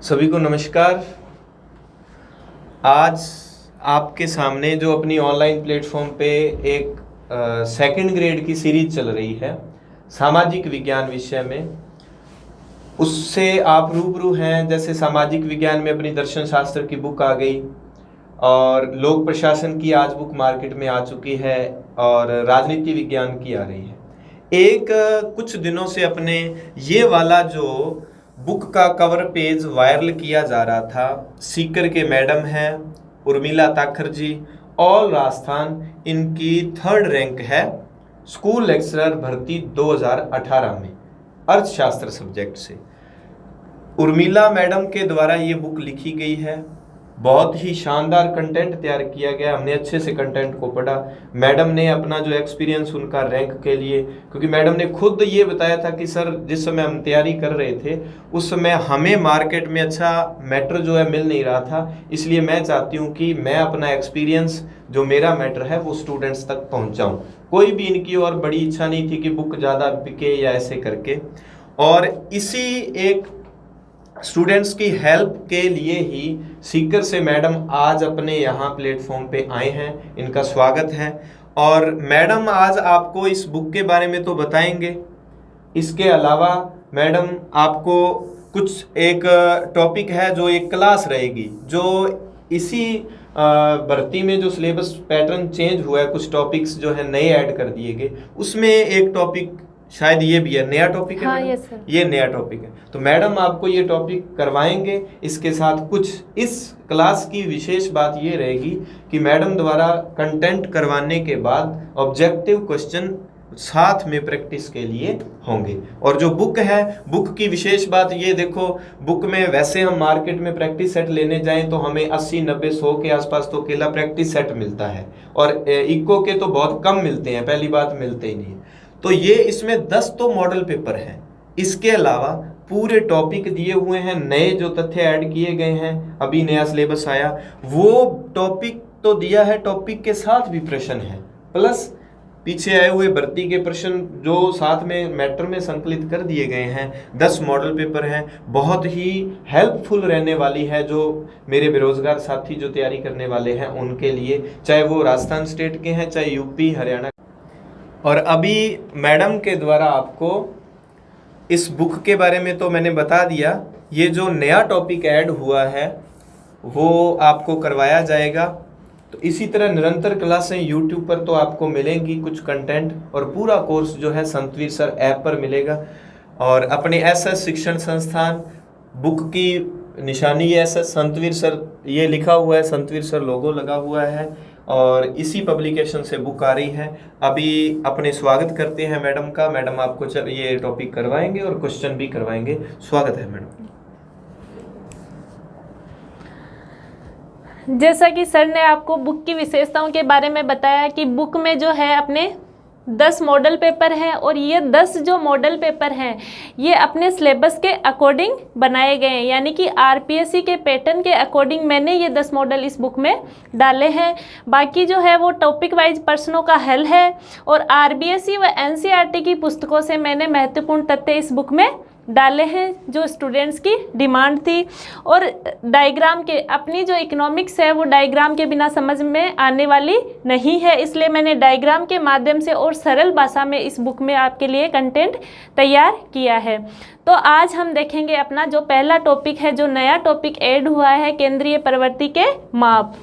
सभी को नमस्कार। आज आपके सामने जो अपनी ऑनलाइन प्लेटफॉर्म पे एक सेकंड ग्रेड की सीरीज चल रही है सामाजिक विज्ञान विषय में, उससे आप रूबरू हैं। जैसे सामाजिक विज्ञान में अपनी दर्शन शास्त्र की बुक आ गई और लोक प्रशासन की आज बुक मार्केट में आ चुकी है और राजनीति विज्ञान की आ रही है। कुछ दिनों से अपने ये वाला जो बुक का कवर पेज वायरल किया जा रहा था, सीकर के मैडम हैं उर्मिला ताखर जी, ऑल राजस्थान, इनकी 3rd रैंक है स्कूल लेक्चरर भर्ती 2018 में अर्थशास्त्र सब्जेक्ट से। उर्मिला मैडम के द्वारा ये बुक लिखी गई है। बहुत ही शानदार कंटेंट तैयार किया गया। हमने अच्छे से कंटेंट को पढ़ा। मैडम ने अपना जो एक्सपीरियंस उनका रैंक के लिए, क्योंकि मैडम ने खुद ये बताया था कि सर जिस समय हम तैयारी कर रहे थे उस समय हमें मार्केट में अच्छा मैटर जो है मिल नहीं रहा था, इसलिए मैं चाहती हूँ कि मैं अपना एक्सपीरियंस जो मेरा मैटर है वो स्टूडेंट्स तक पहुँचाऊँ। कोई भी इनकी और बड़ी इच्छा नहीं थी कि बुक ज़्यादा बिके या ऐसे करके। और इसी एक स्टूडेंट्स की हेल्प के लिए ही सीकर से मैडम आज अपने यहाँ प्लेटफॉर्म पे आए हैं। इनका स्वागत है। और मैडम आज आपको इस बुक के बारे में तो बताएंगे, इसके अलावा मैडम आपको कुछ एक टॉपिक है जो एक क्लास रहेगी, जो इसी भर्ती में जो सिलेबस पैटर्न चेंज हुआ है, कुछ टॉपिक्स जो है नए ऐड कर दिए गए, उसमें एक टॉपिक शायद ये भी है, नया टॉपिक है। हाँ, यस सर। ये नया टॉपिक है, तो मैडम आपको ये टॉपिक करवाएंगे। इसके साथ कुछ इस क्लास की विशेष बात ये रहेगी कि मैडम द्वारा कंटेंट करवाने के बाद ऑब्जेक्टिव क्वेश्चन साथ में प्रैक्टिस के लिए होंगे। और जो बुक है, बुक की विशेष बात ये देखो, बुक में वैसे हम मार्केट में प्रैक्टिस सेट लेने जाएं तो हमें 80, 90, 100 के आसपास तो अकेला प्रैक्टिस सेट मिलता है और इको के तो बहुत कम मिलते हैं, पहली बात मिलते ही नहीं। तो ये इसमें 10 तो मॉडल पेपर हैं। इसके अलावा पूरे टॉपिक दिए हुए हैं, नए जो तथ्य ऐड किए गए हैं, अभी नया सिलेबस आया, वो टॉपिक तो दिया है, टॉपिक के साथ भी प्रश्न है, प्लस पीछे आए हुए भर्ती के प्रश्न जो साथ में मैटर में संकलित कर दिए गए हैं। 10 मॉडल पेपर हैं, बहुत ही हेल्पफुल रहने वाली है जो मेरे बेरोजगार साथी जो तैयारी करने वाले हैं उनके लिए, चाहे वो राजस्थान स्टेट के हैं, चाहे यूपी, हरियाणा। और अभी मैडम के द्वारा आपको इस बुक के बारे में तो मैंने बता दिया, ये जो नया टॉपिक ऐड हुआ है वो आपको करवाया जाएगा। तो इसी तरह निरंतर क्लासें यूट्यूब पर तो आपको मिलेंगी कुछ कंटेंट, और पूरा कोर्स जो है संतवीर सर ऐप पर मिलेगा। और अपने एसएस शिक्षण संस्थान बुक की निशानी एसएस संतवीर सर ये लिखा हुआ है, संतवीर सर लोगो लगा हुआ है, और इसी पब्लिकेशन से बुक आ रही है। अभी अपने स्वागत करते हैं मैडम का। मैडम आपको ये टॉपिक करवाएंगे और क्वेश्चन भी करवाएंगे। स्वागत है मैडम। जैसा कि सर ने आपको बुक की विशेषताओं के बारे में बताया कि बुक में जो है अपने 10 मॉडल पेपर हैं, और ये 10 जो मॉडल पेपर हैं ये अपने सिलेबस के अकॉर्डिंग बनाए गए हैं, यानी कि आरपीएससी के पैटर्न के अकॉर्डिंग मैंने ये 10 मॉडल इस बुक में डाले हैं। बाकी जो है वो टॉपिक वाइज प्रश्नों का हल है, और आरबीएससी व एनसीईआरटी की पुस्तकों से मैंने महत्वपूर्ण तथ्य इस बुक में डाले हैं जो स्टूडेंट्स की डिमांड थी। और डायग्राम के, अपनी जो इकोनॉमिक्स है वो डायग्राम के बिना समझ में आने वाली नहीं है, इसलिए मैंने डायग्राम के माध्यम से और सरल भाषा में इस बुक में आपके लिए कंटेंट तैयार किया है। तो आज हम देखेंगे अपना जो पहला टॉपिक है, जो नया टॉपिक ऐड हुआ है, केंद्रीय प्रवृत्ति के माप।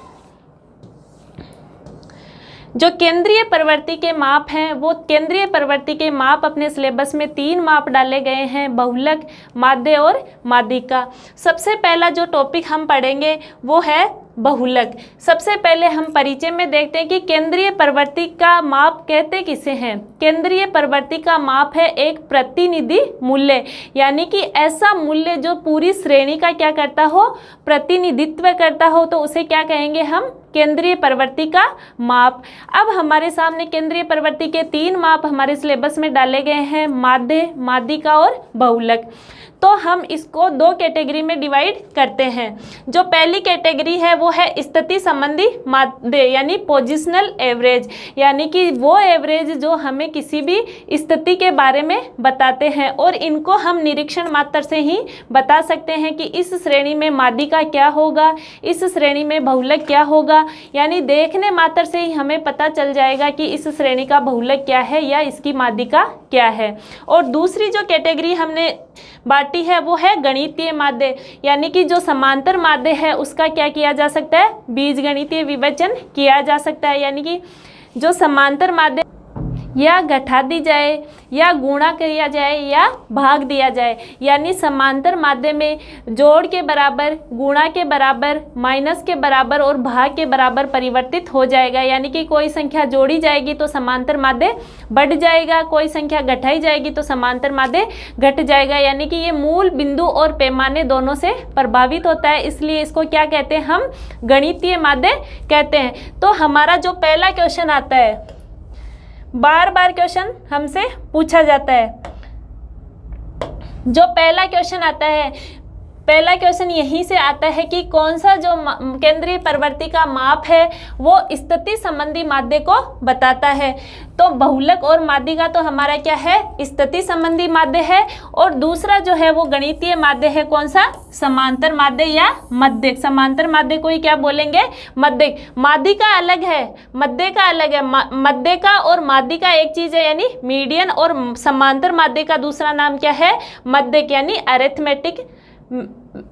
जो केंद्रीय प्रवृत्ति के माप हैं, वो केंद्रीय प्रवृत्ति के माप अपने सिलेबस में 3 माप डाले गए हैं, बहुलक, माध्य और माध्यिका। सबसे पहला जो टॉपिक हम पढ़ेंगे वो है बहुलक। सबसे पहले हम परिचय में देखते हैं कि केंद्रीय प्रवृत्ति का माप कहते किसे हैं। केंद्रीय प्रवृत्ति का माप है एक प्रतिनिधि मूल्य, यानी कि ऐसा मूल्य जो पूरी श्रेणी का क्या करता हो, प्रतिनिधित्व करता हो, तो उसे क्या कहेंगे हम, केंद्रीय प्रवृत्ति का माप। अब हमारे सामने केंद्रीय प्रवृत्ति के 3 माप हमारे सिलेबस में डाले गए हैं, माध्य, माध्यिका और बहुलक। तो हम इसको दो कैटेगरी में डिवाइड करते हैं। जो पहली कैटेगरी है वो है स्थिति संबंधी माध्य यानी पोजिशनल एवरेज, यानी कि वो एवरेज जो हमें किसी भी स्थिति के बारे में बताते हैं और इनको हम निरीक्षण मात्र से ही बता सकते हैं कि इस श्रेणी में माध्यिका क्या होगा, इस श्रेणी में बहुलक क्या होगा, यानी देखने मात्र से ही हमें पता चल जाएगा कि इस श्रेणी का बहुलक क्या है या इसकी माध्यिका क्या है। और दूसरी जो कैटेगरी हमने बांटी है वो है गणितीय माध्य, यानी कि जो समांतर माध्य है उसका क्या किया जा सकता है, बीजगणितीय विवेचन किया जा सकता है, यानी कि जो समांतर माध्य या घटा दी जाए या गुणा किया जाए या भाग दिया जाए, यानी समांतर माध्य में जोड़ के बराबर, गुणा के बराबर, माइनस के बराबर और भाग के बराबर परिवर्तित हो जाएगा। यानी कि कोई संख्या जोड़ी जाएगी तो समांतर माध्य बढ़ जाएगा, कोई संख्या घटाई जाएगी तो समांतर माध्य घट जाएगा, यानी कि ये मूल बिंदु और पैमाने दोनों से प्रभावित होता है, इसलिए इसको क्या कहते हैं, हम गणितीय माध्य कहते हैं। तो हमारा जो पहला क्वेश्चन आता है, बार बार क्वेश्चन हमसे पूछा जाता है, जो पहला क्वेश्चन आता है, पहला क्वेश्चन यहीं से आता है कि कौन सा जो केंद्रीय प्रवृत्ति का माप है वो स्थिति संबंधी माध्य को बताता है। तो बहुलक और माध्यिका तो हमारा क्या है, स्थिति संबंधी माध्य है, और दूसरा जो है वो गणितीय माध्य है, कौन सा, समांतर माध्य या मध्यक। समांतर माध्य को ही क्या बोलेंगे, मध्यक। माध्यिका अलग है, मध्य का अलग है। मध्य का और माध्यिका एक चीज है, यानी मीडियन, और समांतर माध्य का दूसरा नाम क्या है, मध्यक, यानी अरिथमेटिक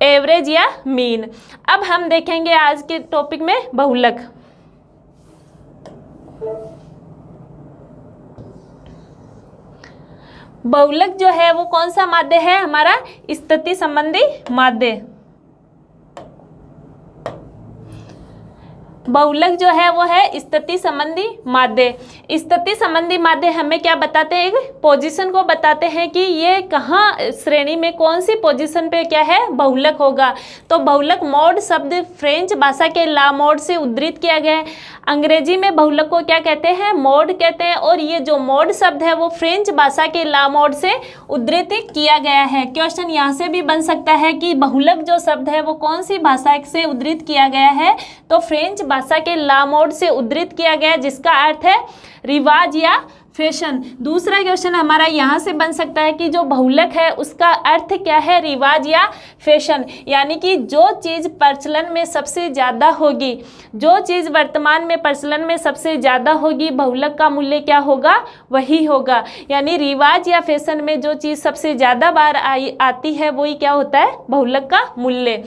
एवरेज या मीन। अब हम देखेंगे आज के टॉपिक में बहुलक। बहुलक जो है वो कौन सा माध्य है, हमारा स्थिति संबंधी माध्य। बहुलक जो है वो है स्थिति संबंधी माध्य। स्थिति संबंधी माध्य हमें क्या बताते हैं, एक पोजीशन को बताते हैं कि ये कहाँ श्रेणी में कौन सी पोजीशन पे क्या है, बहुलक होगा। तो बहुलक मॉड शब्द फ्रेंच भाषा के ला मॉड से उद्धृत किया गया है। अंग्रेजी में बहुलक को क्या कहते हैं, मॉड कहते हैं, और ये जो मॉड शब्द है वो फ्रेंच भाषा के ला मॉड से उद्धृत किया गया है। क्वेश्चन यहाँ से भी बन सकता है कि बहुलक जो शब्द है वो कौन सी भाषा से उद्धृत किया गया है, तो फ्रेंच भाषा के ला मोड से उद्धृत किया गया, जिसका अर्थ है रिवाज या फैशन। दूसरा क्वेश्चन हमारा यहाँ से बन सकता है कि जो बहुलक है उसका अर्थ क्या है, रिवाज या फैशन, यानी कि जो चीज़ प्रचलन में सबसे ज़्यादा होगी, जो चीज़ वर्तमान में प्रचलन में सबसे ज़्यादा होगी, बहुलक का मूल्य क्या होगा, वही होगा। यानी रिवाज या फैशन में जो चीज़ सबसे ज़्यादा बार आती है वही क्या होता है, बहुलक का मूल्य।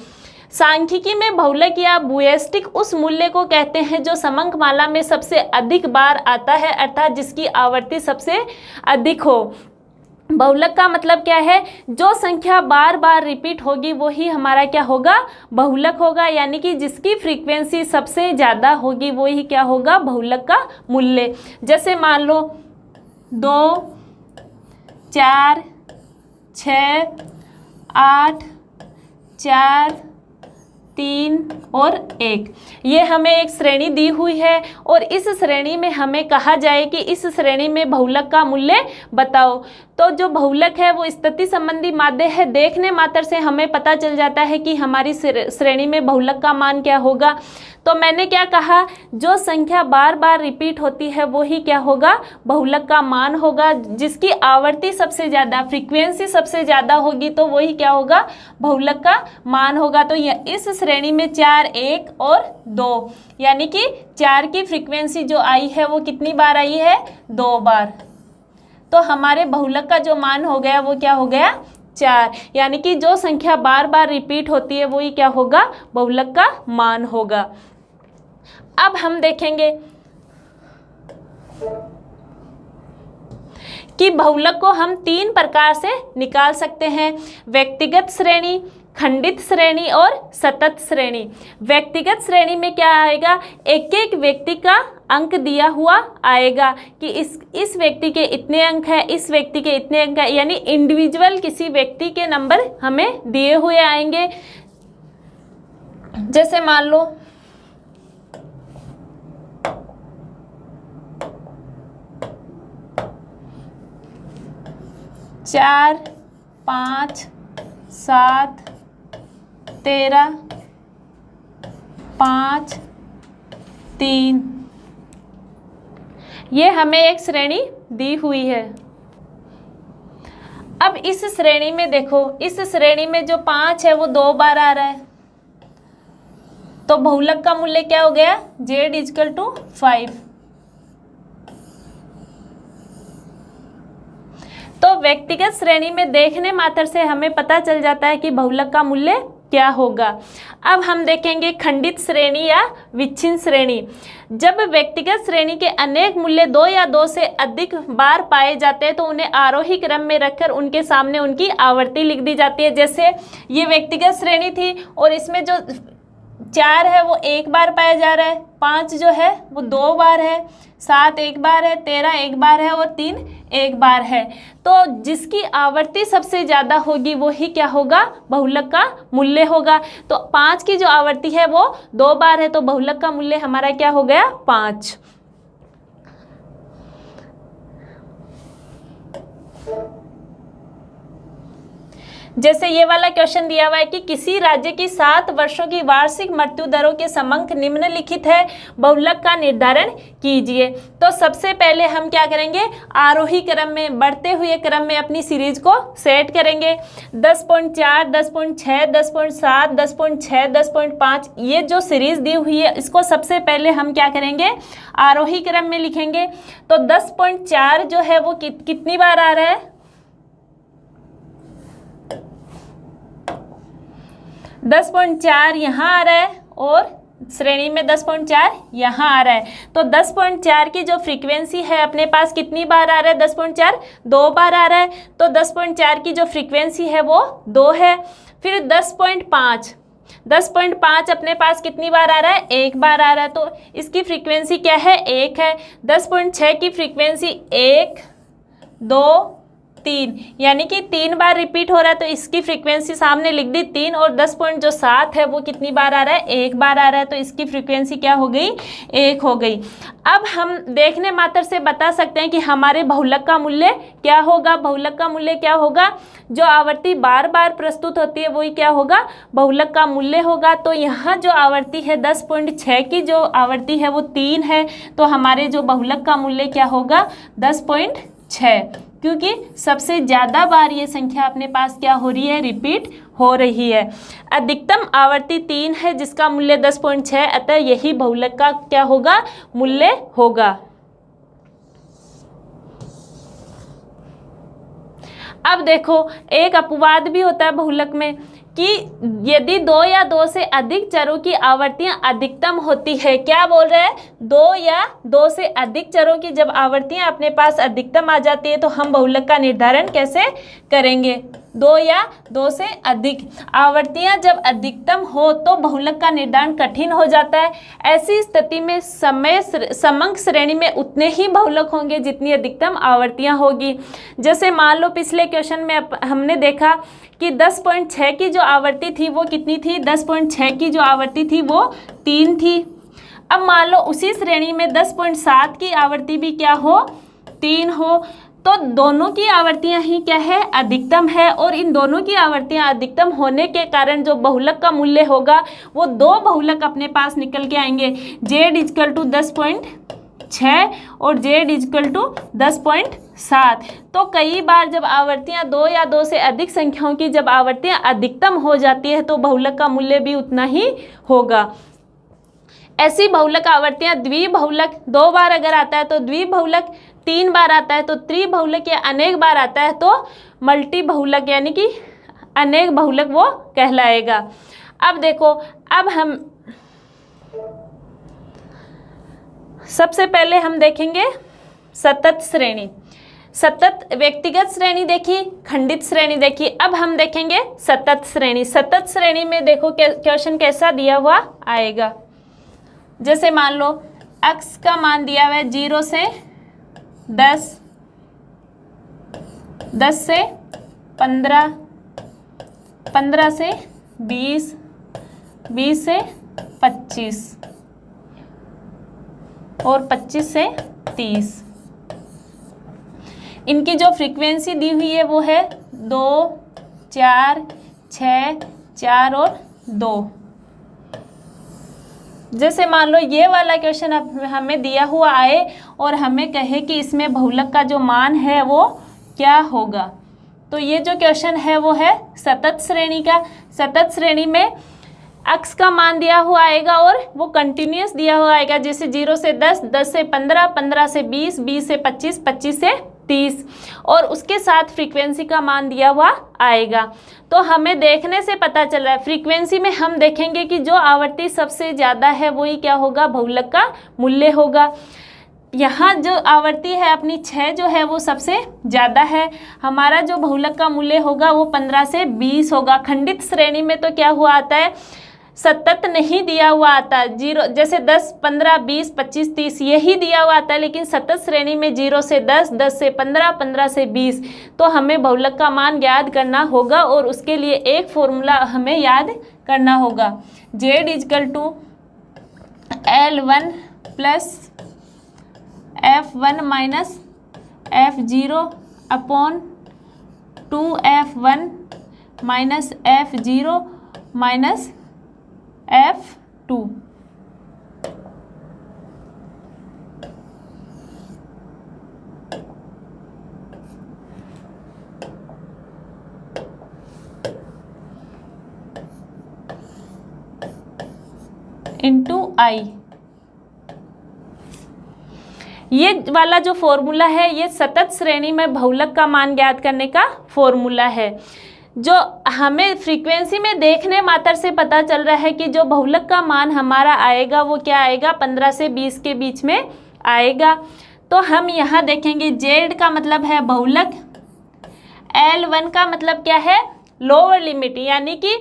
सांख्यिकी में बहुलक या बुएस्टिक उस मूल्य को कहते हैं जो समंक माला में सबसे अधिक बार आता है, अर्थात जिसकी आवृत्ति सबसे अधिक हो। बहुलक का मतलब क्या है, जो संख्या बार बार रिपीट होगी वही हमारा क्या होगा, बहुलक होगा, यानी कि जिसकी फ्रीक्वेंसी सबसे ज़्यादा होगी वही क्या होगा, बहुलक का मूल्य। जैसे मान लो 2, 4, 6, 8, 4, 3 और 1, ये हमें एक श्रेणी दी हुई है और इस श्रेणी में हमें कहा जाए कि इस श्रेणी में बहुलक का मूल्य बताओ। तो जो बहुलक है वो स्थिति संबंधी माध्य है, देखने मात्र से हमें पता चल जाता है कि हमारी श्रेणी में बहुलक का मान क्या होगा। तो मैंने क्या कहा, जो संख्या बार बार रिपीट होती है वही क्या होगा, बहुलक का मान होगा। जिसकी आवृत्ति सबसे ज़्यादा, फ्रीक्वेंसी सबसे ज़्यादा होगी तो वही क्या होगा, बहुलक का मान होगा। तो इस श्रेणी में 4, 1 और 2, यानी कि 4 की फ्रीक्वेंसी जो आई है वो कितनी बार आई है, 2 बार। तो हमारे बहुलक का जो मान हो गया वो क्या हो गया, 4, यानी कि जो संख्या बार बार रिपीट होती है वही क्या होगा, बहुलक का मान होगा। अब हम देखेंगे कि बहुलक को हम 3 प्रकार से निकाल सकते हैं, व्यक्तिगत श्रेणी, खंडित श्रेणी और सतत श्रेणी। व्यक्तिगत श्रेणी में क्या आएगा, एक एक व्यक्ति का अंक दिया हुआ आएगा कि इस व्यक्ति के इतने अंक है, इस व्यक्ति के इतने अंक है, यानी इंडिविजुअल किसी व्यक्ति के नंबर हमें दिए हुए आएंगे। जैसे मान लो 4, 5, 7, 13, 5, 3, ये हमें एक श्रेणी दी हुई है। अब इस श्रेणी में देखो, इस श्रेणी में जो 5 है वो 2 बार आ रहा है, तो बहुलक का मूल्य क्या हो गया? Z = 5। तो व्यक्तिगत श्रेणी में देखने मात्र से हमें पता चल जाता है कि बहुलक का मूल्य क्या होगा। अब हम देखेंगे खंडित श्रेणी या विच्छिन्न श्रेणी। जब व्यक्तिगत श्रेणी के अनेक मूल्य 2 या 2 से अधिक बार पाए जाते हैं तो उन्हें आरोही क्रम में रखकर उनके सामने उनकी आवर्ती लिख दी जाती है। जैसे ये व्यक्तिगत श्रेणी थी और इसमें जो 4 है वो 1 बार पाया जा रहा है, 5 जो है वो 2 बार है, 7 1 बार है, 13 1 बार है और 3 1 बार है। तो जिसकी आवर्ती सबसे ज़्यादा होगी वो ही क्या होगा? बहुलक का मूल्य होगा। तो 5 की जो आवर्ती है वो 2 बार है, तो बहुलक का मूल्य हमारा क्या हो गया? 5। जैसे ये वाला क्वेश्चन दिया हुआ है कि किसी राज्य की 7 वर्षों की वार्षिक मृत्यु दरों के समंक निम्नलिखित है, बहुलक का निर्धारण कीजिए। तो सबसे पहले हम क्या करेंगे? आरोही क्रम में, बढ़ते हुए क्रम में अपनी सीरीज को सेट करेंगे। 10.4, 10.6, 10.7, 10.6, 10.5 ये जो सीरीज दी हुई है इसको सबसे पहले हम क्या करेंगे? आरोही क्रम में लिखेंगे। तो 10.4 जो है वो कितनी बार आ रहा है? 10.4 यहाँ आ रहा है और श्रेणी में 10.4 यहाँ आ रहा है। तो 10.4 की जो फ्रीक्वेंसी है अपने पास कितनी बार आ रहा है? 10.4 2 बार आ रहा है। तो 10.4 की जो फ्रीक्वेंसी है वो 2 है। फिर 10.5 अपने पास कितनी बार आ रहा है? 1 बार आ रहा है, तो इसकी फ्रीक्वेंसी क्या है? 1 है। 10.6 की फ्रीक्वेंसी 1, 2, 3 यानी कि 3 बार रिपीट हो रहा है, तो इसकी फ्रीक्वेंसी सामने लिख दी 3। और 10.7 है वो कितनी बार आ रहा है? 1 बार आ रहा है, तो इसकी फ्रीक्वेंसी क्या हो गई? 1 हो गई। अब हम देखने मात्र से बता सकते हैं कि हमारे बहुलक का मूल्य क्या होगा। बहुलक का मूल्य क्या होगा? जो आवर्ती बार बार प्रस्तुत होती है वही क्या होगा? बहुलक का मूल्य होगा। तो यहाँ जो आवर्ती है 10.6 की जो आवर्ती है वो 3 है, तो हमारे जो बहुलक का मूल्य क्या होगा? 10.6, क्योंकि सबसे ज़्यादा बार ये संख्या अपने पास क्या हो रही है? रिपीट हो रही है। अधिकतम आवर्ती 3 है जिसका मूल्य 10.6, अतः यही बहुलक का क्या होगा? मूल्य होगा। अब देखो एक अपवाद भी होता है बहुलक में कि यदि 2 या 2 से अधिक चरों की आवर्तियां अधिकतम होती है। क्या बोल रहे हैं? 2 या 2 से अधिक चरों की जब आवर्तियां अपने पास अधिकतम आ जाती है तो हम बहुलक का निर्धारण कैसे करेंगे? 2 या 2 से अधिक आवर्तियां जब अधिकतम हो तो बहुलक का निर्धारण कठिन हो जाता है। ऐसी स्थिति में समंक श्रेणी में उतने ही बहुलक होंगे जितनी अधिकतम आवर्तियां होगी। जैसे मान लो पिछले क्वेश्चन में हमने देखा कि 10.6 की जो आवर्ती थी वो कितनी थी? 10.6 की जो आवर्ती थी वो 3 थी। अब मान लो उसी श्रेणी में 10.7 की आवर्ती भी क्या हो? 3 हो। तो दोनों की आवर्तियां ही क्या है? अधिकतम है। और इन दोनों की आवर्तियां अधिकतम होने के कारण जो बहुलक का मूल्य होगा वो 2 बहुलक अपने पास निकल के आएंगे। Z = 10.6 और Z = 10.7। तो कई बार जब आवर्तियां 2 या 2 से अधिक संख्याओं की जब आवर्तियां अधिकतम हो जाती है तो बहुलक का मूल्य भी उतना ही होगा। ऐसी बहुलक आवर्तियां द्विबहुलक 2 बार अगर आता है तो द्विबहुलक, 3 बार आता है तो त्रिबहुलक या अनेक बार आता है तो मल्टी बहुलक यानी कि अनेक बहुलक वो कहलाएगा। अब देखो, अब हम सबसे पहले हम देखेंगे सतत श्रेणी। सतत व्यक्तिगत श्रेणी देखी, खंडित श्रेणी देखी, अब हम देखेंगे सतत श्रेणी। सतत श्रेणी में देखो क्वेश्चन कैसा दिया हुआ आएगा। जैसे मान लो x का मान दिया हुआ है 0 से 10, 10 से 15, 15 से 20, 20 से 25 और 25 से 30। इनकी जो फ्रीक्वेंसी दी हुई है वो है 2, 4, 6, 4 और 2। जैसे मान लो ये वाला क्वेश्चन हमें दिया हुआ आए और हमें कहे कि इसमें बहुलक का जो मान है वो क्या होगा, तो ये जो क्वेश्चन है वो है सतत श्रेणी का। सतत श्रेणी में अक्स का मान दिया हुआ आएगा और वो कंटिन्यूस दिया हुआ आएगा, जैसे 0 से 10, 10 से 15, 15 से 20, 20 से 25, 25 से 30, और उसके साथ फ्रीक्वेंसी का मान दिया हुआ आएगा। तो हमें देखने से पता चल रहा है, फ्रीक्वेंसी में हम देखेंगे कि जो आवर्ती सबसे ज़्यादा है वही क्या होगा, बहुलक का मूल्य होगा। यहाँ जो आवर्ती है अपनी 6 जो है वो सबसे ज़्यादा है, हमारा जो बहुलक का मूल्य होगा वो 15 से 20 होगा। खंडित श्रेणी में तो क्या हुआ आता है, सतत नहीं दिया हुआ आता, 0 जैसे 10, 15, 20, 25, 30 यही दिया हुआ आता है, लेकिन सतत श्रेणी में 0 से 10, 10 से 15, 15 से 20। तो हमें बहुलक का मान याद करना होगा और उसके लिए एक फॉर्मूला हमें याद करना होगा, Z = L1 + F1 - F0 / 2F1 - F0 - F2। Into I। ये वाला जो फॉर्मूला है ये सतत श्रेणी में बहुलक का मान ज्ञात करने का फॉर्मूला है। जो हमें फ्रीक्वेंसी में देखने मात्र से पता चल रहा है कि जो बहुलक का मान हमारा आएगा वो क्या आएगा, 15 से 20 के बीच में आएगा। तो हम यहाँ देखेंगे Z का मतलब है बहुलक, L1 का मतलब क्या है, लोअर लिमिट, यानी कि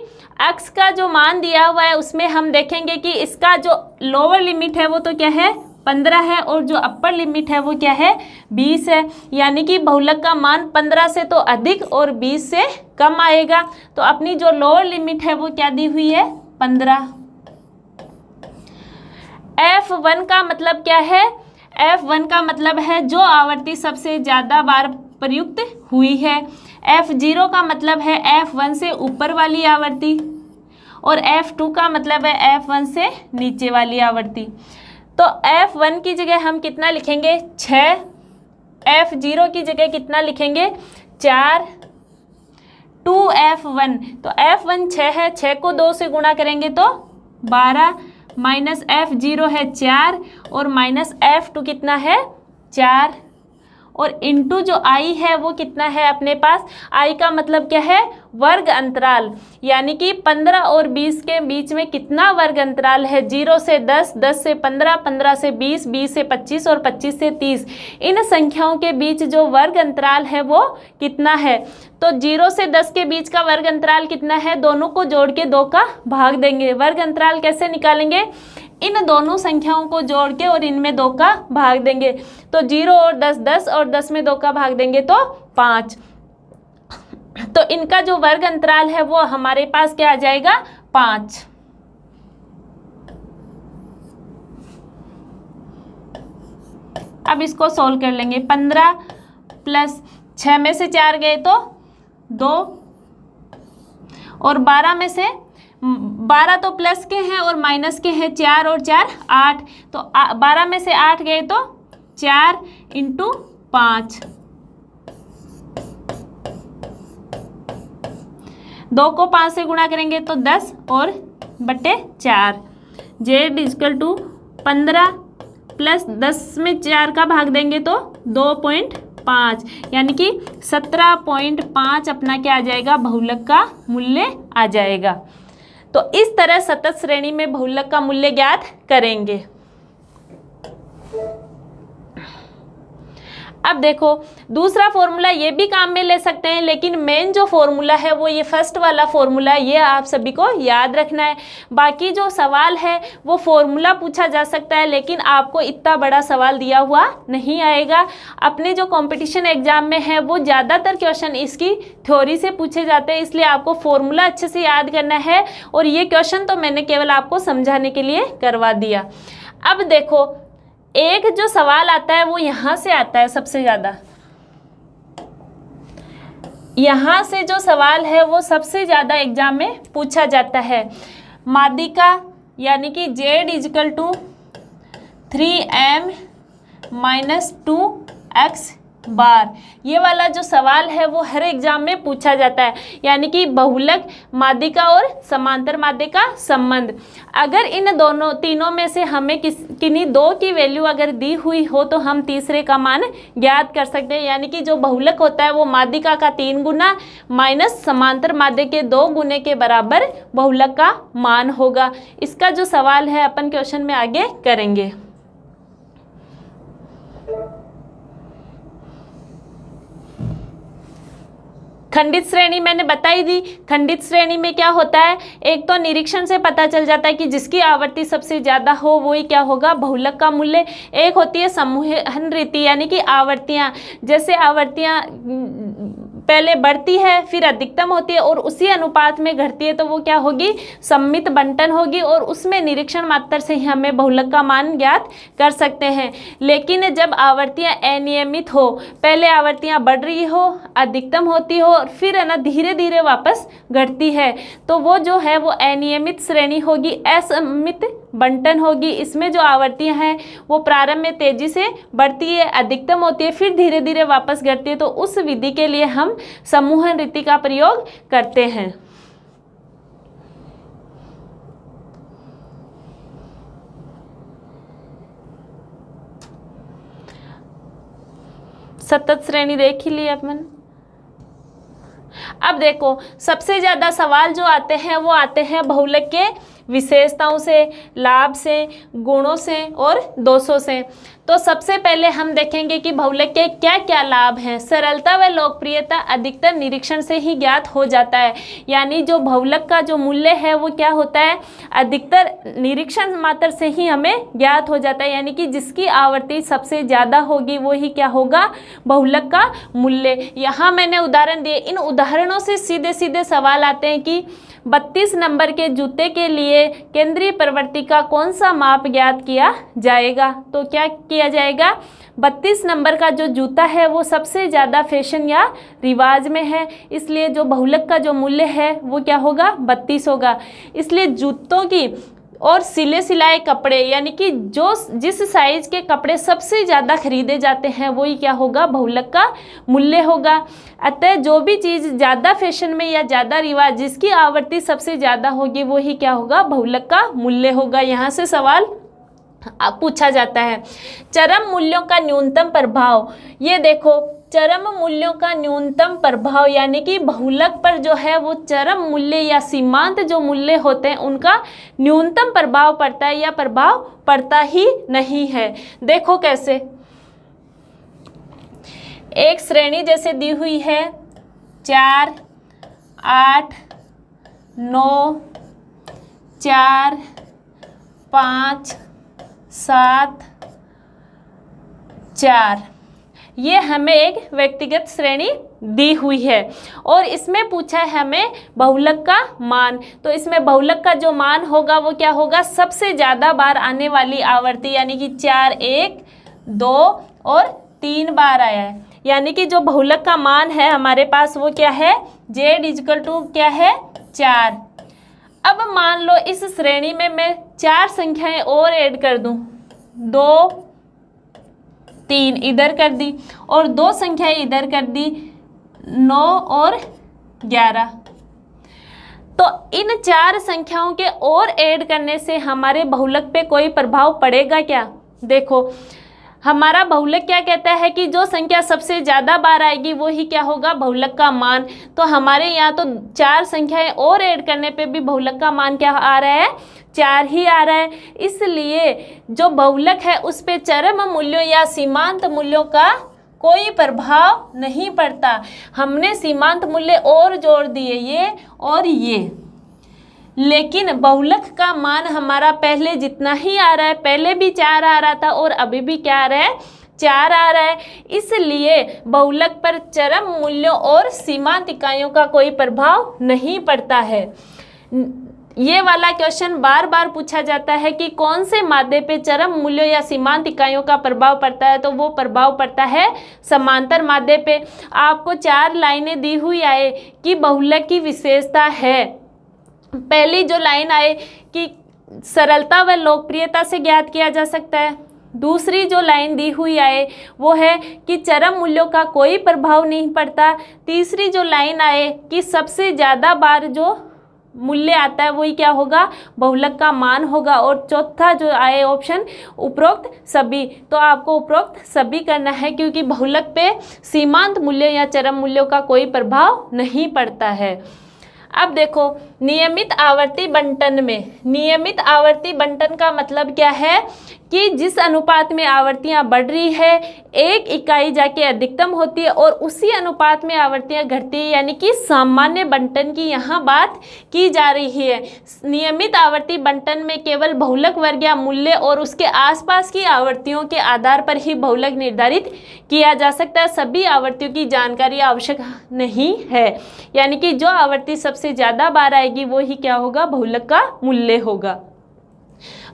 x का जो मान दिया हुआ है उसमें हम देखेंगे कि इसका जो लोअर लिमिट है वो तो क्या है 15 है, और जो अपर लिमिट है वो क्या है 20 है, यानी कि बहुलक का मान 15 से तो अधिक और 20 से कम आएगा। तो अपनी जो लोअर लिमिट है वो क्या दी हुई है 15। F1 का मतलब क्या है, F1 का मतलब है जो आवर्ती सबसे ज़्यादा बार प्रयुक्त हुई है। F0 का मतलब है F1 से ऊपर वाली आवर्ती, और F2 का मतलब है F1 से नीचे वाली आवर्ती। तो F1 की जगह हम कितना लिखेंगे 6, F0 की जगह कितना लिखेंगे 4, 2F1। तो F1 6 है, 6 को 2 से गुणा करेंगे तो 12, माइनस F0 है 4 और माइनस F2 कितना है 4, और इंटू जो I है वो कितना है अपने पास, I का मतलब क्या है वर्ग अंतराल, यानी कि 15 और 20 के बीच में कितना वर्ग अंतराल है, 0 से 10, 10 से 15, 15 से 20, 20 से 25 और 25 से 30। इन संख्याओं के बीच जो वर्ग अंतराल है वो कितना है, तो 0 से 10 के बीच का वर्ग अंतराल कितना है, दोनों को जोड़ के 2 का भाग देंगे। वर्ग अंतराल कैसे निकालेंगे, इन दोनों संख्याओं को जोड़ के और इनमें 2 का भाग देंगे। तो 0 और 10 10 और 10 में 2 का भाग देंगे तो 5। तो इनका जो वर्ग अंतराल है वो हमारे पास क्या आ जाएगा 5। अब इसको सोल्व कर लेंगे, 15 प्लस 6 में से 4 गए तो 2, और 12 में से 12 तो प्लस के हैं और माइनस के हैं, 4 और 4 8, तो 12 में से 8 गए तो 4 इंटू 5, 2 को 5 से गुणा करेंगे तो 10 और बटे 4। Z = 15 प्लस 10 में 4 का भाग देंगे तो 2.5, यानी कि 17.5 अपना क्या आ जाएगा बहुलक का मूल्य आ जाएगा। तो इस तरह सतत श्रेणी में बहुलक का मूल्य ज्ञात करेंगे। अब देखो दूसरा फॉर्मूला ये भी काम में ले सकते हैं, लेकिन मेन जो फॉर्मूला है वो ये फर्स्ट वाला फॉर्मूला है, ये आप सभी को याद रखना है। बाकी जो सवाल है वो फॉर्मूला पूछा जा सकता है, लेकिन आपको इतना बड़ा सवाल दिया हुआ नहीं आएगा। अपने जो कंपटीशन एग्जाम में है वो ज़्यादातर क्वेश्चन इसकी थ्योरी से पूछे जाते हैं, इसलिए आपको फॉर्मूला अच्छे से याद करना है, और ये क्वेश्चन तो मैंने केवल आपको समझाने के लिए करवा दिया। अब देखो एक जो सवाल आता है वो यहाँ से आता है सबसे ज़्यादा, यहाँ से जो सवाल है वो सबसे ज़्यादा एग्जाम में पूछा जाता है। माध्यिका यानी कि z is equal to 3m minus 2x bar, ये वाला जो सवाल है वो हर एग्जाम में पूछा जाता है। यानी कि बहुलक, माध्यिका और समांतर माध्य का संबंध। अगर इन दोनों तीनों में से हमें किन्हीं दो की वैल्यू अगर दी हुई हो तो हम तीसरे का मान ज्ञात कर सकते हैं। यानी कि जो बहुलक होता है वो माध्यिका का 3 गुना माइनस समांतर माध्य के 2 गुने के बराबर बहुलक का मान होगा। इसका जो सवाल है अपन क्वेश्चन में आगे करेंगे। खंडित श्रेणी मैंने बताई दी। खंडित श्रेणी में क्या होता है, एक तो निरीक्षण से पता चल जाता है कि जिसकी आवृत्ति सबसे ज़्यादा हो वही क्या होगा, बहुलक का मूल्य। एक होती है समूहन रीति, यानी कि आवर्तियाँ, जैसे आवर्तियाँ पहले बढ़ती है फिर अधिकतम होती है और उसी अनुपात में घटती है, तो वो क्या होगी, सम्मित बंटन होगी और उसमें निरीक्षण मात्र से ही हमें बहुलक का मान ज्ञात कर सकते हैं। लेकिन जब आवर्तियाँ अनियमित हो, पहले आवर्तियाँ बढ़ रही हो, अधिकतम होती हो और फिर है ना धीरे धीरे वापस घटती है, तो वो जो है वो अनियमित श्रेणी होगी, असम्मित बंटन होगी। इसमें जो आवर्तियाँ हैं वो प्रारंभ में तेजी से बढ़ती है, अधिकतम होती है, फिर धीरे धीरे वापस घटती है। तो उस विधि के लिए हम समूहन रीति का प्रयोग करते हैं। सतत श्रेणी देख ही ली अपन। अब देखो सबसे ज्यादा सवाल जो आते हैं वो आते हैं बहुलक के विशेषताओं से, लाभ से, गुणों से और दोषों से। तो सबसे पहले हम देखेंगे कि बहुलक के क्या क्या लाभ हैं। सरलता व लोकप्रियता अधिकतर निरीक्षण से ही ज्ञात हो जाता है। यानी जो बहुलक का जो मूल्य है वो क्या होता है, अधिकतर निरीक्षण मात्र से ही हमें ज्ञात हो जाता है। यानी कि जिसकी आवृत्ति सबसे ज़्यादा होगी वो ही क्या होगा, बहुलक का मूल्य। यहाँ मैंने उदाहरण दिए, इन उदाहरणों से सीधे सीधे सवाल आते हैं कि 32 नंबर के जूते के लिए केंद्रीय प्रवृत्ति का कौन सा माप ज्ञात किया जाएगा। तो क्या किया जाएगा, 32 नंबर का जो जूता है वो सबसे ज़्यादा फैशन या रिवाज में है, इसलिए जो बहुलक का जो मूल्य है वो क्या होगा, 32 होगा। इसलिए जूतों की और सिले सिलाए कपड़े, यानी कि जो जिस साइज के कपड़े सबसे ज़्यादा खरीदे जाते हैं वही क्या होगा, बहुलक का मूल्य होगा। अतः जो भी चीज़ ज़्यादा फैशन में या ज़्यादा रिवाज, जिसकी आवृत्ति सबसे ज़्यादा होगी वही क्या होगा, बहुलक का मूल्य होगा। यहाँ से सवाल पूछा जाता है। चरम मूल्यों का न्यूनतम प्रभाव, ये देखो चरम मूल्यों का न्यूनतम प्रभाव, यानी कि बहुलक पर जो है वो चरम मूल्य या सीमांत जो मूल्य होते हैं उनका न्यूनतम प्रभाव पड़ता है या प्रभाव पड़ता ही नहीं है। देखो कैसे, एक श्रेणी जैसे दी हुई है 4, 8, 9, 4, 5, 7, 4, ये हमें एक व्यक्तिगत श्रेणी दी हुई है और इसमें पूछा है हमें बहुलक का मान। तो इसमें बहुलक का जो मान होगा वो क्या होगा, सबसे ज़्यादा बार आने वाली आवृत्ति, यानी कि 4, 1, 2 और 3 बार आया है। यानी कि जो बहुलक का मान है हमारे पास वो क्या है, z इजकल टू क्या है, 4। अब मान लो इस श्रेणी में मैं 4 संख्याएं और ऐड कर दूं, 2, 3 इधर कर दी और 2 संख्याएं इधर कर दी, 9 और 11। तो इन 4 संख्याओं के और ऐड करने से हमारे बहुलक पे कोई प्रभाव पड़ेगा क्या। देखो हमारा बहुलक क्या कहता है कि जो संख्या सबसे ज़्यादा बार आएगी वो ही क्या होगा, बहुलक का मान। तो हमारे यहाँ तो 4 संख्याएं और ऐड करने पे भी बहुलक का मान क्या आ रहा है, 4 ही आ रहा है। इसलिए जो बहुलक है उस पे चरम मूल्यों या सीमांत मूल्यों का कोई प्रभाव नहीं पड़ता। हमने सीमांत मूल्य और जोड़ दिए, ये और ये, लेकिन बहुलक का मान हमारा पहले जितना ही आ रहा है, पहले भी 4 आ रहा था और अभी भी क्या आ रहा है, 4 आ रहा है। इसलिए बहुलक पर चरम मूल्यों और सीमांत इकाइयों का कोई प्रभाव नहीं पड़ता है। ये वाला क्वेश्चन बार बार पूछा जाता है कि कौन से मादे पे चरम मूल्यों या सीमांत इकाइयों का प्रभाव पड़ता है, तो वो प्रभाव पड़ता है समांतर मादे पे। आपको 4 लाइनें दी हुई आए कि बहुलक की विशेषता है। पहली जो लाइन आए कि सरलता व लोकप्रियता से ज्ञात किया जा सकता है। दूसरी जो लाइन दी हुई आए वो है कि चरम मूल्यों का कोई प्रभाव नहीं पड़ता। तीसरी जो लाइन आए कि सबसे ज़्यादा बार जो मूल्य आता है वही क्या होगा, बहुलक का मान होगा। और चौथा जो आए ऑप्शन उपरोक्त सभी, तो आपको उपरोक्त सभी करना है क्योंकि बहुलक पे सीमांत मूल्य या चरम मूल्यों का कोई प्रभाव नहीं पड़ता है। अब देखो नियमित आवर्ती बंटन में, नियमित आवर्ती बंटन का मतलब क्या है कि जिस अनुपात में आवर्तियां बढ़ रही है एक इकाई जाके अधिकतम होती है और उसी अनुपात में आवर्तियां घटती है, यानी कि सामान्य बंटन की यहाँ बात की जा रही है। नियमित आवर्ती बंटन में केवल बहुलक वर्ग या मूल्य और उसके आसपास की आवर्तियों के आधार पर ही बहुलक निर्धारित किया जा सकता है। सभी आवर्तियों की जानकारी आवश्यक नहीं है, यानी कि जो आवर्ती सबसे ज़्यादा बार आएगी वो ही क्या होगा, बहुलक का मूल्य होगा।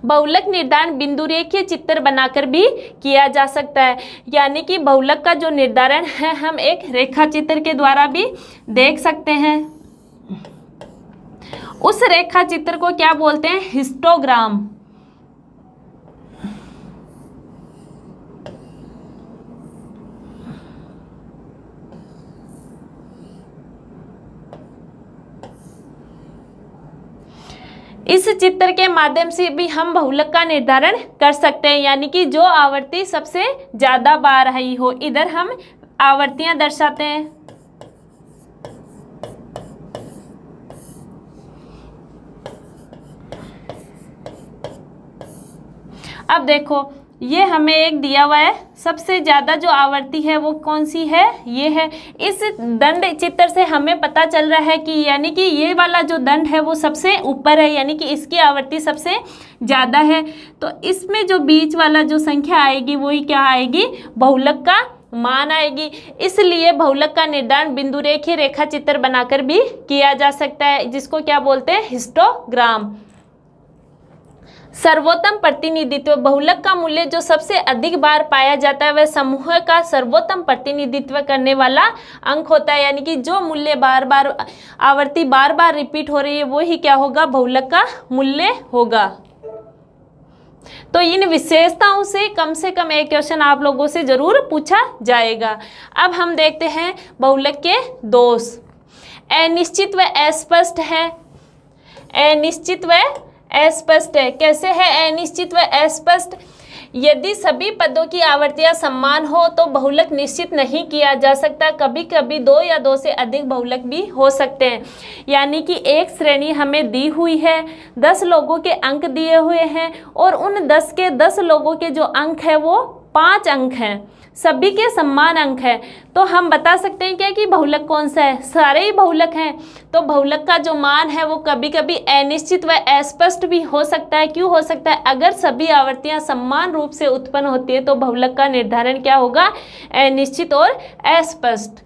बहुलक निर्धारण बिंदु रेखीय चित्र बनाकर भी किया जा सकता है, यानी कि बहुलक का जो निर्धारण है हम एक रेखा चित्र के द्वारा भी देख सकते हैं। उस रेखा चित्र को क्या बोलते हैं, हिस्टोग्राम। इस चित्र के माध्यम से भी हम बहुलक का निर्धारण कर सकते हैं, यानी कि जो आवर्ती सबसे ज़्यादा बार आई हो। इधर हम आवर्तियां दर्शाते हैं। अब देखो ये हमें एक दिया हुआ है, सबसे ज़्यादा जो आवर्ती है वो कौन सी है, ये है। इस दंड चित्र से हमें पता चल रहा है कि यानी कि ये वाला जो दंड है वो सबसे ऊपर है, यानी कि इसकी आवर्ती सबसे ज़्यादा है। तो इसमें जो बीच वाला जो संख्या आएगी वही क्या आएगी, बहुलक का मान आएगी। इसलिए बहुलक का निर्धारण बिंदु रेखीय रेखा चित्र बनाकर भी किया जा सकता है, जिसको क्या बोलते हैं, हिस्टोग्राम। सर्वोत्तम प्रतिनिधित्व, बहुलक का मूल्य जो सबसे अधिक बार पाया जाता है वह समूह का सर्वोत्तम प्रतिनिधित्व करने वाला अंक होता है, यानी कि जो मूल्य बार बार आवर्ती बार बार रिपीट हो रही है वो ही क्या होगा, बहुलक का मूल्य होगा। तो इन विशेषताओं से कम एक क्वेश्चन आप लोगों से जरूर पूछा जाएगा। अब हम देखते हैं बहुलक के दोष। अनिश्चित व अस्पष्ट है, अनिश्चित व अस्पष्ट है। कैसे है अनिश्चित व अस्पष्ट, यदि सभी पदों की आवर्तियां समान हो तो बहुलक निश्चित नहीं किया जा सकता। कभी कभी 2 या 2 से अधिक बहुलक भी हो सकते हैं, यानी कि एक श्रेणी हमें दी हुई है, 10 लोगों के अंक दिए हुए हैं और उन 10 के 10 लोगों के जो अंक है वो 5 अंक हैं, सभी के समान अंक है। तो हम बता सकते हैं क्या कि बहुलक कौन सा है, सारे ही बहुलक हैं। तो बहुलक का जो मान है वो कभी कभी अनिश्चित व अस्पष्ट भी हो सकता है। क्यों हो सकता है, अगर सभी आवर्तियां समान रूप से उत्पन्न होती है तो बहुलक का निर्धारण क्या होगा, अनिश्चित और अस्पष्ट।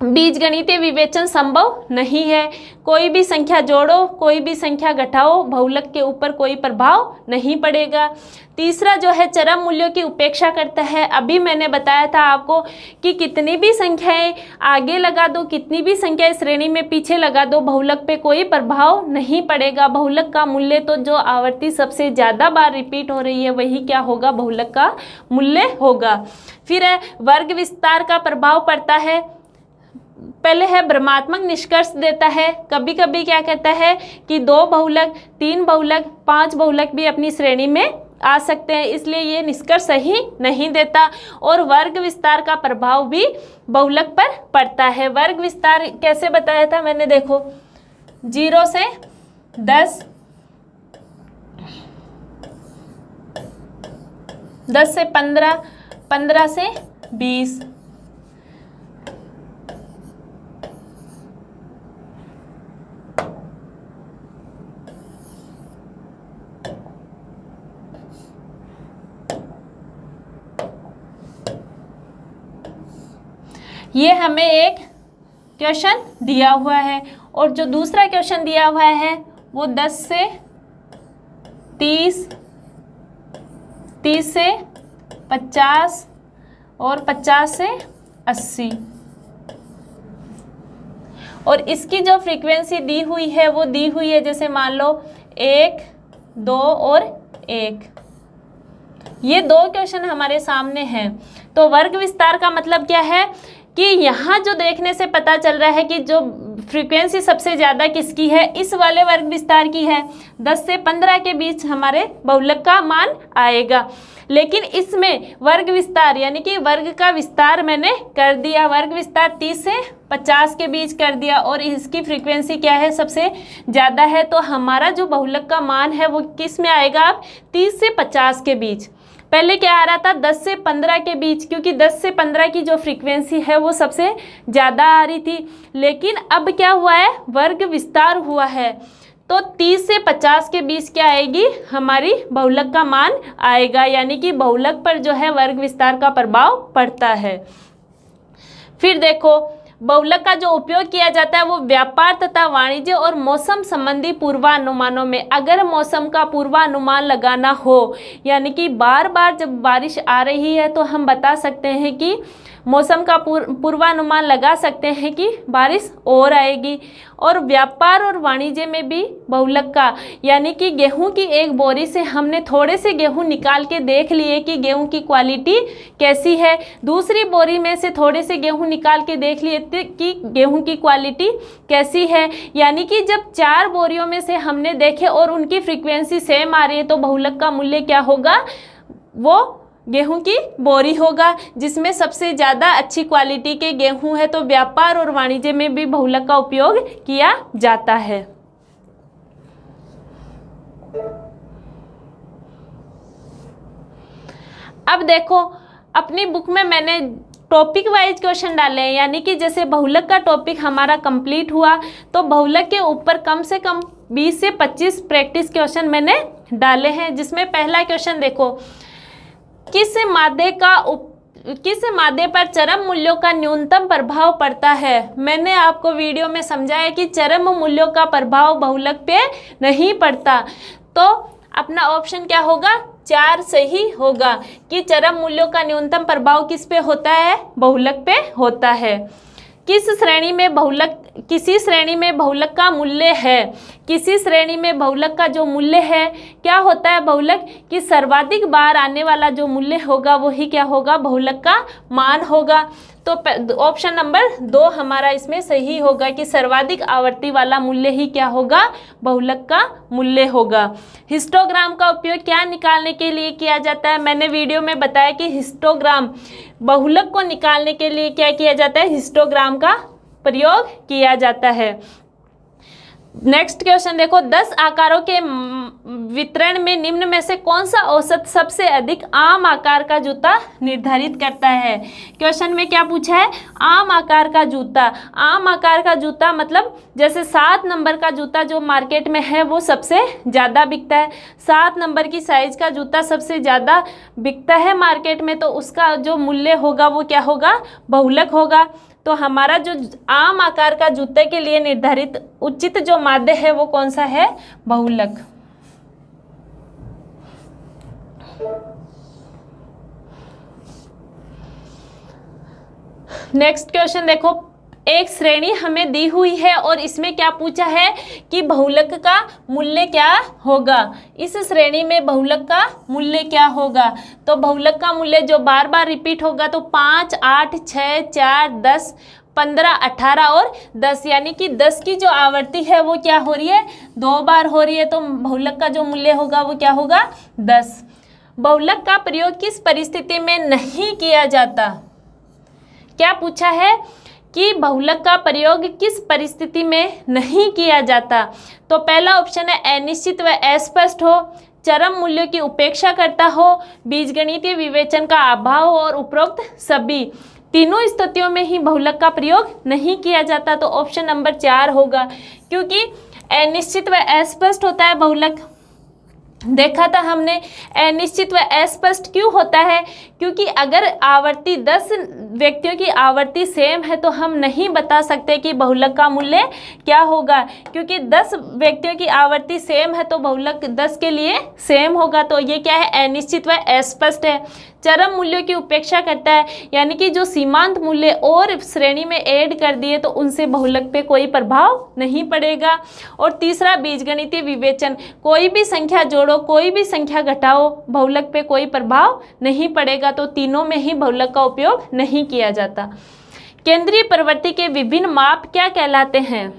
बीजगणितीय विवेचन संभव नहीं है, कोई भी संख्या जोड़ो कोई भी संख्या घटाओ बहुलक के ऊपर कोई प्रभाव नहीं पड़ेगा। तीसरा जो है चरम मूल्यों की उपेक्षा करता है। अभी मैंने बताया था आपको कि कितनी भी संख्याएं आगे लगा दो, कितनी भी संख्याएं श्रेणी में पीछे लगा दो, बहुलक पे कोई प्रभाव नहीं पड़ेगा। बहुलक का मूल्य तो जो आवर्ती सबसे ज़्यादा बार रिपीट हो रही है वही क्या होगा, बहुलक का मूल्य होगा। फिर है वर्ग विस्तार का प्रभाव पड़ता है। पहले है भ्रमात्मक निष्कर्ष देता है, कभी कभी क्या कहता है कि 2 बहुलक 3 बहुलक 5 बहुलक भी अपनी श्रेणी में आ सकते हैं, इसलिए ये निष्कर्ष सही नहीं देता। और वर्ग विस्तार का प्रभाव भी बहुलक पर पड़ता है। वर्ग विस्तार कैसे बताया था मैंने, देखो 0 से 10, 10 से 15, 15 से 20, ये हमें एक क्वेश्चन दिया हुआ है। और जो दूसरा क्वेश्चन दिया हुआ है वो 10 से 30, 30 से 50 और 50 से 80। और इसकी जो फ्रीक्वेंसी दी हुई है वो दी हुई है, जैसे मान लो 1, 2 और 1। ये 2 क्वेश्चन हमारे सामने हैं। तो वर्ग विस्तार का मतलब क्या है कि यहाँ जो देखने से पता चल रहा है कि जो फ्रीक्वेंसी सबसे ज़्यादा किसकी है, इस वाले वर्ग विस्तार की है। 10 से 15 के बीच हमारे बहुलक का मान आएगा। लेकिन इसमें वर्ग विस्तार यानी कि वर्ग का विस्तार मैंने कर दिया, वर्ग विस्तार 30 से 50 के बीच कर दिया और इसकी फ्रीक्वेंसी क्या है, सबसे ज़्यादा है। तो हमारा जो बहुलक का मान है वो किस में आएगा, अब 30 से 50 के बीच। पहले क्या आ रहा था, 10 से 15 के बीच, क्योंकि 10 से 15 की जो फ्रीक्वेंसी है वो सबसे ज़्यादा आ रही थी। लेकिन अब क्या हुआ है, वर्ग विस्तार हुआ है, तो 30 से 50 के बीच क्या आएगी, हमारी बहुलक का मान आएगा। यानी कि बहुलक पर जो है वर्ग विस्तार का प्रभाव पड़ता है। फिर देखो, बहुलक का जो उपयोग किया जाता है वो व्यापार तथा वाणिज्य और मौसम संबंधी पूर्वानुमानों में। अगर मौसम का पूर्वानुमान लगाना हो, यानी कि बार बार जब बारिश आ रही है तो हम बता सकते हैं कि मौसम का पूर्वानुमान लगा सकते हैं कि बारिश और आएगी। और व्यापार और वाणिज्य में भी बहुलक का, यानी कि गेहूं की एक बोरी से हमने थोड़े से गेहूं निकाल के देख लिए कि गेहूं की क्वालिटी कैसी है, दूसरी बोरी में से थोड़े से गेहूं निकाल के देख लिए कि गेहूं की क्वालिटी कैसी है। यानी कि जब 4 बोरियों में से हमने देखे और उनकी फ्रीक्वेंसी सेम आ रही है तो बहुलक का मूल्य क्या होगा, वो गेहूं की बोरी होगा, जिसमें सबसे ज़्यादा अच्छी क्वालिटी के गेहूं है। तो व्यापार और वाणिज्य में भी बहुलक का उपयोग किया जाता है। अब देखो, अपनी बुक में मैंने टॉपिक वाइज क्वेश्चन डाले हैं, यानी कि जैसे बहुलक का टॉपिक हमारा कंप्लीट हुआ तो बहुलक के ऊपर कम से कम 20 से 25 प्रैक्टिस क्वेश्चन मैंने डाले हैं। जिसमें पहला क्वेश्चन देखो, किस मादे पर चरम मूल्यों का न्यूनतम प्रभाव पड़ता है। मैंने आपको वीडियो में समझाया कि चरम मूल्यों का प्रभाव बहुलक पे नहीं पड़ता। तो अपना ऑप्शन क्या होगा, 4 सही होगा कि चरम मूल्यों का न्यूनतम प्रभाव किस पे होता है, बहुलक पे होता है। किसी श्रेणी में बहुलक का मूल्य है, किसी श्रेणी में बहुलक का जो मूल्य है क्या होता है, बहुलक कि सर्वाधिक बार आने वाला जो मूल्य होगा वही क्या होगा, बहुलक का मान होगा। तो ऑप्शन नंबर 2 हमारा इसमें सही होगा कि सर्वाधिक आवर्ती वाला मूल्य ही क्या होगा, बहुलक का मूल्य होगा। हिस्टोग्राम का उपयोग क्या निकालने के लिए किया जाता है। मैंने वीडियो में बताया कि हिस्टोग्राम, बहुलक को निकालने के लिए क्या किया जाता है, हिस्टोग्राम का प्रयोग किया जाता है। नेक्स्ट क्वेश्चन देखो, 10 आकारों के वितरण में निम्न में से कौन सा औसत सबसे अधिक आम आकार का जूता निर्धारित करता है। क्वेश्चन में क्या पूछा है, आम आकार का जूता। आम आकार का जूता मतलब जैसे 7 नंबर का जूता जो मार्केट में है वो सबसे ज़्यादा बिकता है, 7 नंबर की साइज का जूता सबसे ज़्यादा बिकता है मार्केट में, तो उसका जो मूल्य होगा वो क्या होगा, बहुलक होगा। तो हमारा जो आम आकार का जूते के लिए निर्धारित उचित जो माध्य है वो कौन सा है, बहुलक। नेक्स्ट क्वेश्चन देखो, एक श्रेणी हमें दी हुई है और इसमें क्या पूछा है कि बहुलक का मूल्य क्या होगा। इस श्रेणी में बहुलक का मूल्य क्या होगा, तो बहुलक का मूल्य जो बार बार रिपीट होगा तो 5, 8, 6, 4, 10, 15, 18 और 10, यानी कि 10 की जो आवृत्ति है वो क्या हो रही है, 2 बार हो रही है। तो बहुलक का जो मूल्य होगा वो क्या होगा, 10। बहुलक का प्रयोग किस परिस्थिति में नहीं किया जाता। क्या पूछा है कि बहुलक का प्रयोग किस परिस्थिति में नहीं किया जाता। तो पहला ऑप्शन है अनिश्चित व अस्पष्ट हो, चरम मूल्यों की उपेक्षा करता हो, बीजगणितीय विवेचन का अभाव और उपरोक्त सभी। तीनों स्थितियों में ही बहुलक का प्रयोग नहीं किया जाता। तो ऑप्शन नंबर 4 होगा, क्योंकि अनिश्चित व अस्पष्ट होता है बहुलक। देखा था हमने। अनिश्चित व अस्पष्ट क्यों होता है? क्योंकि अगर आवर्ती 10 व्यक्तियों की आवर्ती सेम है तो हम नहीं बता सकते कि बहुलक का मूल्य क्या होगा, क्योंकि 10 व्यक्तियों की आवर्ती सेम है तो बहुलक 10 के लिए सेम होगा। तो ये क्या है? अनिश्चित व अस्पष्ट है। चरम मूल्यों की उपेक्षा करता है, यानी कि जो सीमांत मूल्य और श्रेणी में ऐड कर दिए तो उनसे बहुलक पे कोई प्रभाव नहीं पड़ेगा। और तीसरा बीजगणितीय विवेचन, कोई भी संख्या जोड़ो कोई भी संख्या घटाओ, बहुलक पे कोई प्रभाव नहीं पड़ेगा। तो तीनों में ही बहुलक का उपयोग नहीं किया जाता। केंद्रीय प्रवृत्ति के विभिन्न माप क्या कहलाते हैं?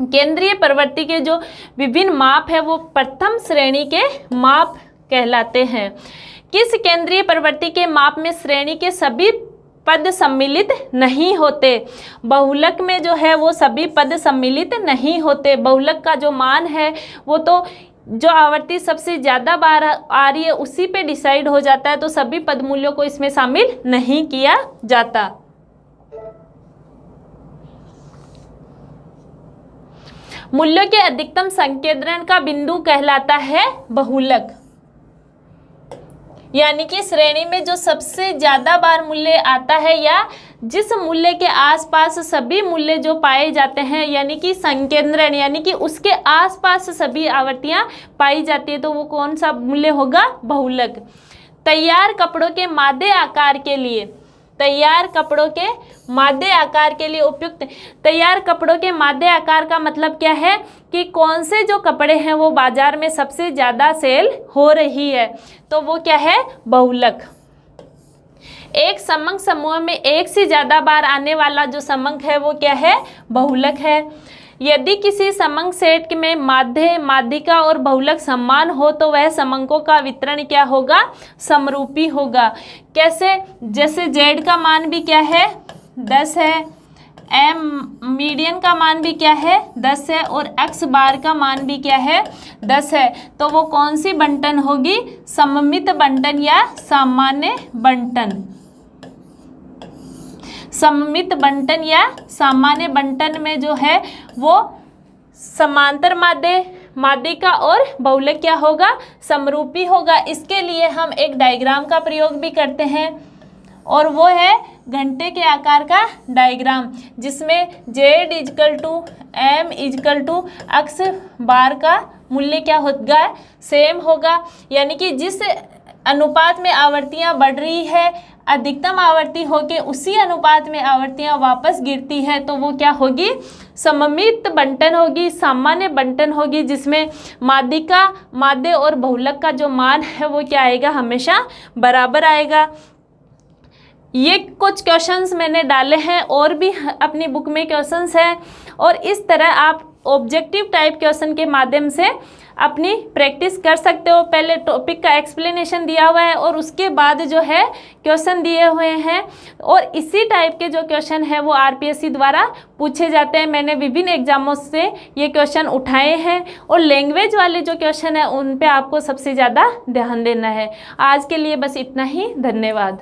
केंद्रीय प्रवृत्ति के जो विभिन्न माप है वो प्रथम श्रेणी के माप कहलाते हैं। किस केंद्रीय प्रवृत्ति के माप में श्रेणी के सभी पद सम्मिलित नहीं होते? बहुलक में जो है वो सभी पद सम्मिलित नहीं होते। बहुलक का जो मान है वो तो जो आवर्ती सबसे ज़्यादा बार आ रही है उसी पे डिसाइड हो जाता है, तो सभी पद मूल्यों को इसमें शामिल नहीं किया जाता। मूल्यों के अधिकतम संकेंद्रण का बिंदु कहलाता है बहुलक, यानी कि श्रेणी में जो सबसे ज़्यादा बार मूल्य आता है या जिस मूल्य के आसपास सभी मूल्य जो पाए जाते हैं, यानी कि संकेंद्रण, यानी कि उसके आसपास सभी आवर्तियां पाई जाती है, तो वो कौन सा मूल्य होगा? बहुलक। तैयार कपड़ों के मादे आकार के लिए, तैयार कपड़ों के मादे आकार के लिए उपयुक्त, तैयार कपड़ों के मादे आकार का मतलब क्या है कि कौन से जो कपड़े हैं वो बाजार में सबसे ज़्यादा सेल हो रही है, तो वो क्या है? बहुलक। एक समंक समूह में एक से ज़्यादा बार आने वाला जो समंक है वो क्या है? बहुलक है। यदि किसी समंक सेट में माध्य, माध्यिका और बहुलक समान हो तो वह समंकों का वितरण क्या होगा? समरूपी होगा। कैसे? जैसे z का मान भी क्या है? 10 है, m मीडियन का मान भी क्या है? 10 है, और x बार का मान भी क्या है? 10 है। तो वो कौन सी बंटन होगी? सममित बंटन या सामान्य बंटन। सममित बंटन या सामान्य बंटन में जो है वो समांतर माध्य, माध्यिका और बहुलक क्या होगा? समरूपी होगा। इसके लिए हम एक डायग्राम का प्रयोग भी करते हैं और वो है घंटे के आकार का डायग्राम, जिसमें z is equal to m is equal to x bar का मूल्य क्या होगा? सेम होगा। यानी कि जिस अनुपात में आवर्तियां बढ़ रही है, अधिकतम आवर्ती होके उसी अनुपात में आवर्तियां वापस गिरती है, तो वो क्या होगी? सममित बंटन होगी, सामान्य बंटन होगी, जिसमें माध्यिका, माध्य और बहुलक का जो मान है वो क्या आएगा? हमेशा बराबर आएगा। ये कुछ क्वेश्चंस मैंने डाले हैं, और भी अपनी बुक में क्वेश्चंस हैं, और इस तरह आप ऑब्जेक्टिव टाइप क्वेश्चन के माध्यम से अपनी प्रैक्टिस कर सकते हो। पहले टॉपिक का एक्सप्लेनेशन दिया हुआ है और उसके बाद जो है क्वेश्चन दिए हुए हैं, और इसी टाइप के जो क्वेश्चन है वो आरपीएससी द्वारा पूछे जाते हैं। मैंने विभिन्न एग्जामों से ये क्वेश्चन उठाए हैं, और लैंग्वेज वाले जो क्वेश्चन है उन पे आपको सबसे ज़्यादा ध्यान देना है। आज के लिए बस इतना ही। धन्यवाद।